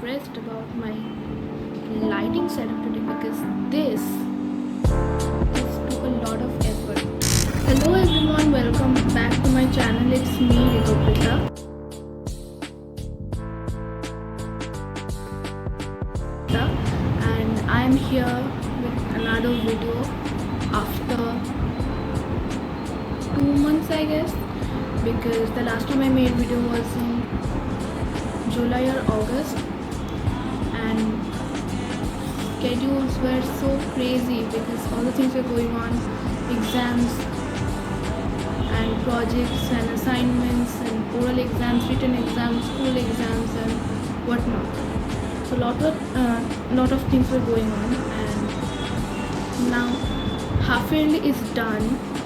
impressed about my lighting setup today because this took a lot of effort. Hello everyone, welcome back to my channel. It's me, Rituprita. And I'm here with another video after 2 months, I guess, because the last time I made video was in July or August, and schedules were so crazy because all the things were going on, exams and projects and assignments and oral exams, written exams, school exams and whatnot. So lot of things were going on, and now half yearly is done.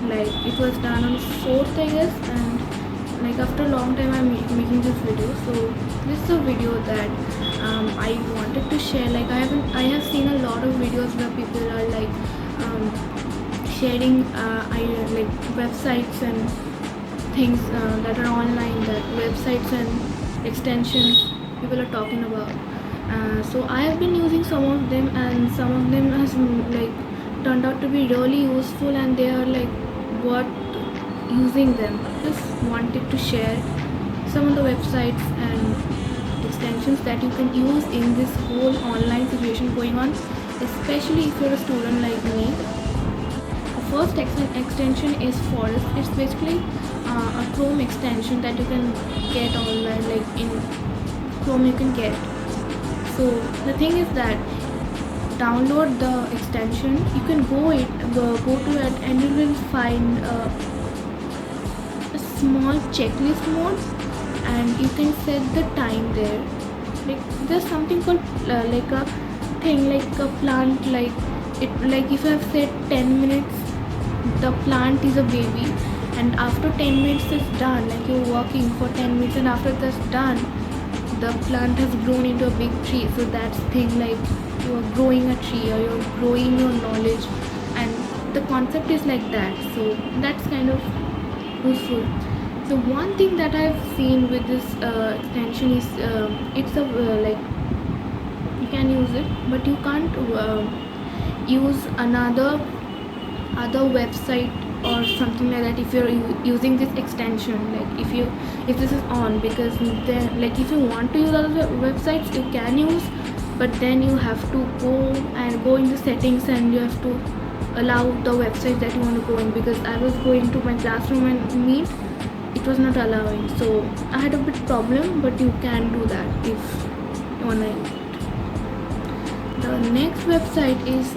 Like it was done on 4th, I guess, and like after a long time I'm making this video. So this is a video that I wanted to share. Like I have seen a lot of videos where people are like sharing like websites and things that are online, that websites and extensions people are talking about. So I have been using some of them, and some of them has like turned out to be really useful, and they are like worth using them. Just wanted to share some of the websites and extensions that you can use in this whole online situation going on, especially if you're a student like me. The first extension is Forest. It's basically a Chrome extension that you can get online, like in Chrome you can get. So the thing is that download the extension, you can go to it, and you will find a small checklist mode, and you can set the time there. Like there's something called like a thing, like a plant, like if I have set 10 minutes, the plant is a baby, and after 10 minutes it's done. Like you're working for 10 minutes, and after that's done, the plant has grown into a big tree. So that's thing, like you're growing a tree or you're growing your knowledge, and the concept is like that. So that's kind of useful. So one thing that I've seen with this extension is it's a like you can use it, but you can't use other website or something like that if you're using this extension. Like if this is on, because then like if you want to use other websites you can use, but then you have to go in the settings, and you have to allow the website that you want to go in. Because I was going to my classroom and Meet, it was not allowing, so I had a bit problem, but you can do that if you want to use it. The next website is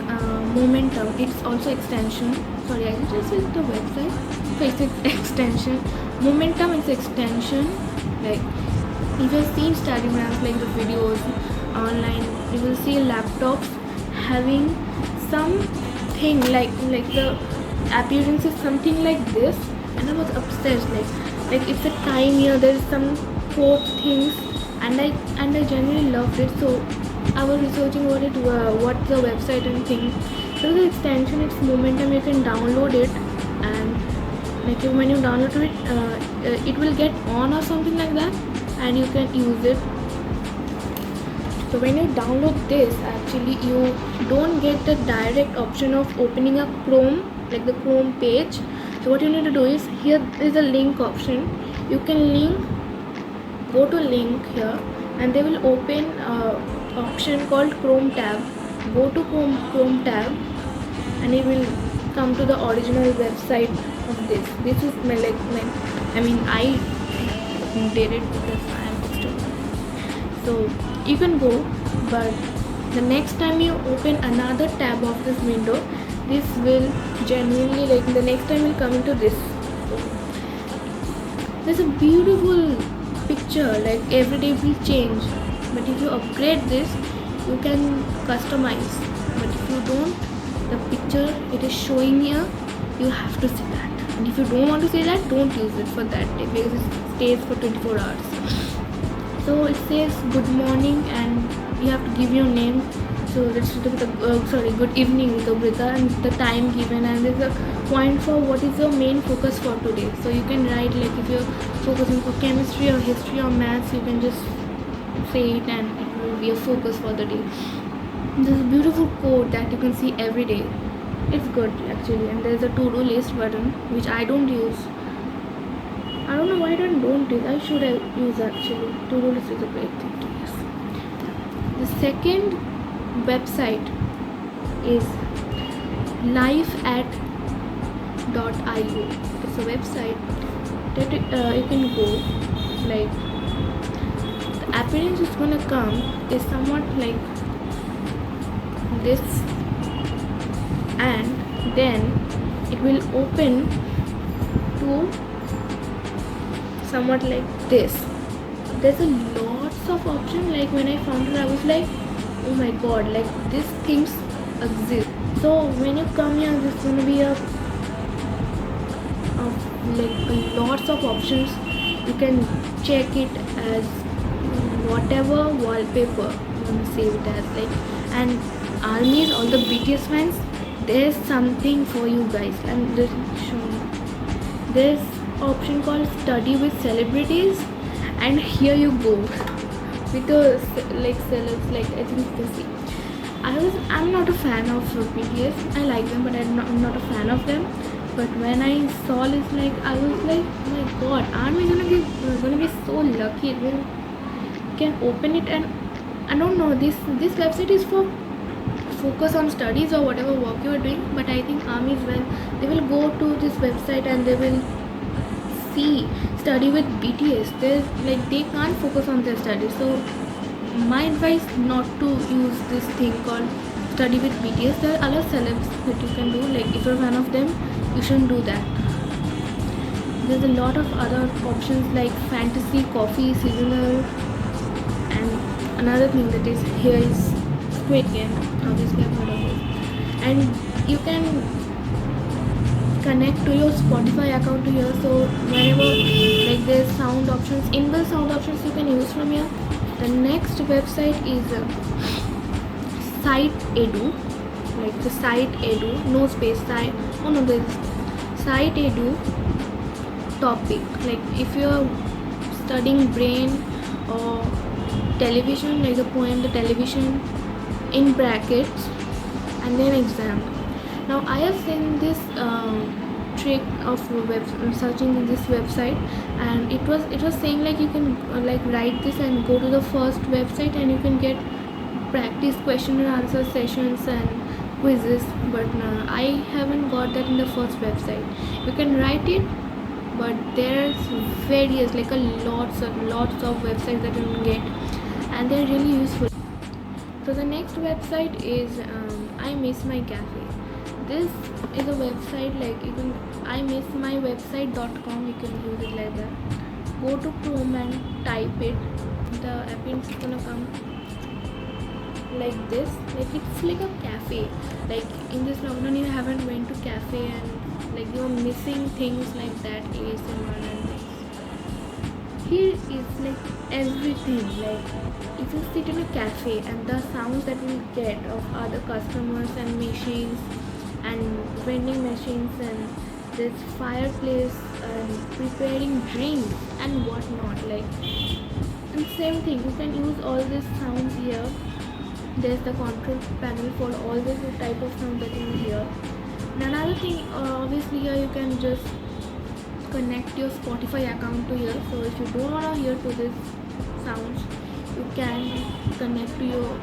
Momentum. It's also extension. Sorry, I just said the website. So it's extension. Momentum is extension. Like if you've seen study brands, like the videos online, you will see laptops having something like the appearance is something like this, and I was obsessed. Like it's a time here. There is some quote things, and I genuinely loved it. So I was researching what's the website and things. So the extension, it's Momentum. You can download it, and like when you download it, it will get on or something like that, and you can use it. So when you download this, actually you don't get the direct option of opening up Chrome, like the Chrome page. So what you need to do is, here is a link option. You can go to link here, and they will open option called Chrome tab. Go to Chrome tab, and it will come to the original website of this. This is I did it because I am a student. So you can go, but the next time you open another tab of this window, this will genuinely, like the next time will come into this. So there's a beautiful picture, like every day will change, but if you upgrade this, you can customize. But if you don't, the picture it is showing here, you have to see that. And if you don't want to see that, don't use it for that day, because it stays for 24 hours. So it says good morning, and you have to give your name. So let's do the good evening, Rituprita, and the time given, and there's a point for what is your main focus for today. So you can write, like if you're focusing for chemistry or history or maths, you can just say it and it will be a focus for the day. This beautiful quote that you can see every day. It's good actually, and there's a to-do list button which I don't use. I don't know why I don't use. I should have used actually. To-do list is a great thing to use. The second website is lifeat.io. It's a website that you can go. Like the appearance is gonna come is somewhat like this, and then it will open to somewhat like this. There's a lots of options. Like when I found it, I was like, oh my god, like these things exist. So when you come here, there's gonna be a like lots of options. You can check it as whatever wallpaper you want to save it as, like, and armies, all the BTS fans, there's something for you guys. And there's option called study with celebrities, and here you go with the like celebs. Like I think you can see, I'm not a fan of BTS. I like them, but I'm not a fan of them. But when I saw this, like I was like, oh my god, aren't we gonna be so lucky? We can open it, and I don't know, this website is for focus on studies or whatever work you are doing. But I think armies, when they will go to this website and they will see study with BTS, they can't focus on their studies. So my advice not to use this thing called study with BTS. There are other celebs that you can do. Like if you're a fan of them, you shouldn't do that. There's a lot of other options like fantasy, coffee, seasonal, and another thing that is here is Squid Game. Obviously I've heard of it. And you can connect to your Spotify account to here. So whenever like there's sound options, inbuilt sound options you can use from here. The next website is Site Edu, like the Site Edu, no space, site. Oh no, there's Site Edu topic. Like if you're studying brain or television, like the poem, the television in brackets, and then exam. Now I have seen this trick of searching this website, and it was saying like you can like write this and go to the first website and you can get practice question and answer sessions and quizzes. But I haven't got that in the first website. You can write it, but there's various like lots of websites that you can get, and they're really useful. So the next website is I Miss My Cafe. This is a website like you can imissmywebsite.com. You can use it like that. Go to Chrome and type it. The appearance is gonna come like this. Like it's like a cafe. Like in this lockdown you haven't went to cafe and like you're missing things like that, ASMR and things. Here is like everything. Like if you sit in a cafe and the sounds that we get of other customers and machines and vending machines, and this fireplace and preparing drinks and whatnot, like, and same thing, you can use all these sounds here. There's the control panel for all this type of sound that you hear. And another thing, obviously here you can just connect your Spotify account to here. So if you don't want to hear to this sounds, you can connect to your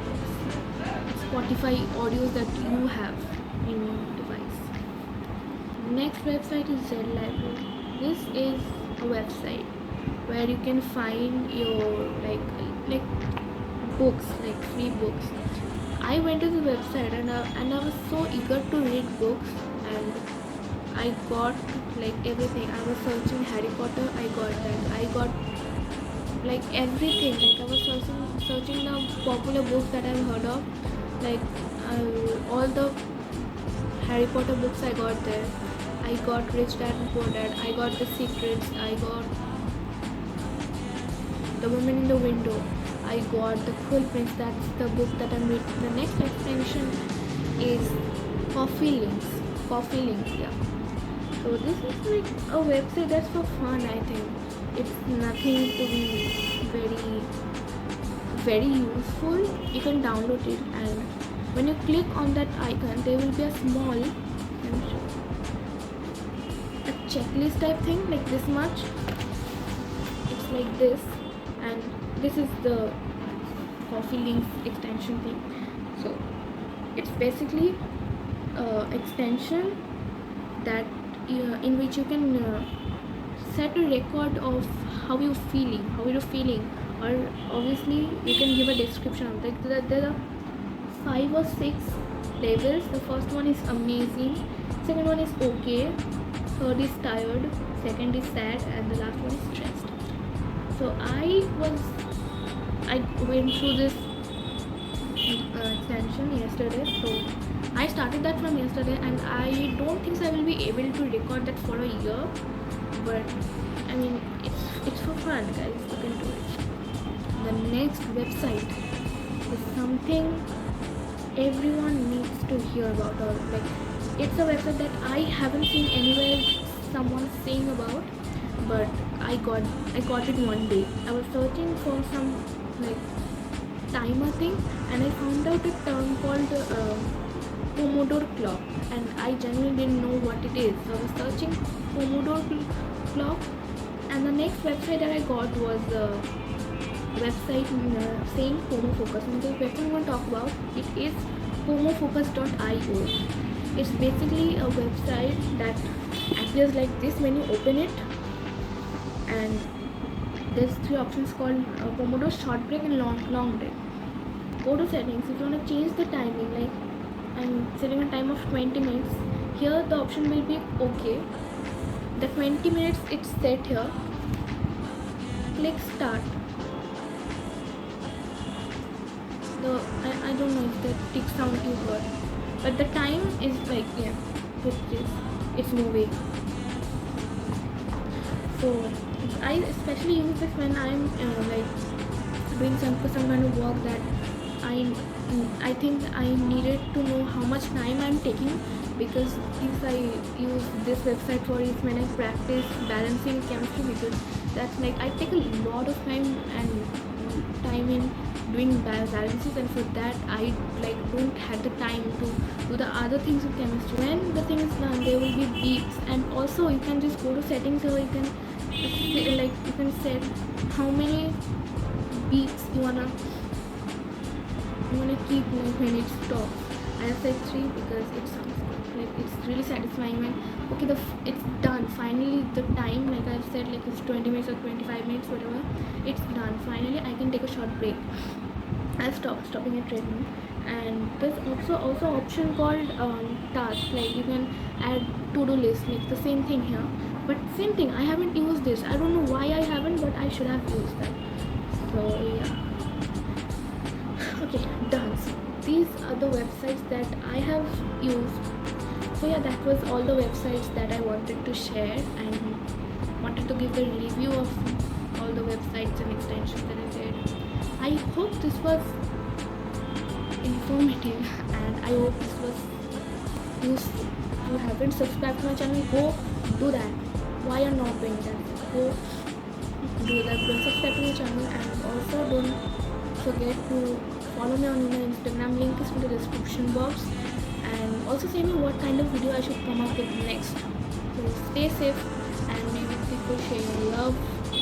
Spotify audios that you have in your device. Next website is Z Library. This is a website where you can find your like books, like free books. I went to the website and I was so eager to read books, and I got like everything. I was searching Harry Potter, I got that. I got like everything. Like I was searching the popular books that I've heard of. Like all the Harry Potter books I got there. I got Rich Dad Poor Dad. I got The Secrets. I got The Woman in the Window. I got The Cruel Prince. That's the book that I'm reading. The next extension is Coffee Links. Coffee Links, yeah. So this is like a website that's for fun. I think it's nothing to be very very useful. You can download it, and when you click on that icon there will be a small a checklist type thing, like this much. It's like this, and this is the coffee links extension thing. So it's basically extension that in which you can set a record of how you're feeling, or obviously you can give a description of like there are 5 or 6 labels. The first one is amazing, second one is okay, third is tired, second is sad, and the last one is stressed. So I went through this extension yesterday, so I started that from yesterday, and I don't think I will be able to record that for a year, but I mean it's for fun, guys. You can do it. The next website is something everyone needs to hear about, or like it's a website that I haven't seen anywhere someone saying about, but I got it one day. I was searching for some like timer thing, and I found out a term called Pomodoro clock, and I genuinely didn't know what it is. So I was searching Pomodoro clock, and the next website that I got was website saying Pomo Focus. And the website I'm going to talk about, it is pomofocus.io. It's basically a website that appears like this when you open it, and there's 3 options called Pomodoro, short break, and long break. Go to settings. If you want to change the timing, like I'm setting a time of 20 minutes, here the option will be okay. The 20 minutes it's set here. Click start. I don't know if the tick sound you heard, but the time is like, yeah, it's moving. So I especially use this when I'm like doing some kind of work that I think I needed to know how much time I'm taking, because if I use this website for it when I practice balancing chemistry, because that's like I take a lot of time in doing balances, and for that I like don't have the time to do the other things of chemistry. When the thing is done, there will be beeps, and also you can just go to settings, so you can set how many beeps you wanna keep like when it stops. I have said 3 because it sounds like it's really satisfying when okay it's done finally. The time, like I've said, like it's 20 minutes or 25 minutes, whatever, it's done finally. I can take a short break. I've stopping a treadmill. And there's also option called task, like you can add to-do list, like the same thing here, but same thing, I haven't used this. I don't know why I haven't, but I should have used that. So yeah, okay, done. So these are the websites that I have used. So yeah, that was all the websites that I wanted to share, and wanted to give the review of all the websites and extensions that I did. I hope this was informative, and I hope this was useful. If you haven't subscribed to my channel, go do that. Why are not doing that? Go do that. Go subscribe to my channel, and also don't forget to follow me on my Instagram. Link is in the description box. And also say me what kind of video I should come up with next. So stay safe, and maybe people share your love.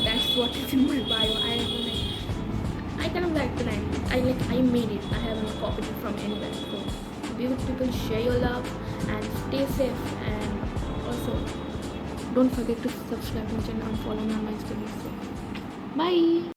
That's what is in my bio. I kind of like the name. I made it. I haven't copied it from anywhere. So be with people, share your love, and stay safe. And also don't forget to subscribe to my channel and follow me on my Instagram. So bye.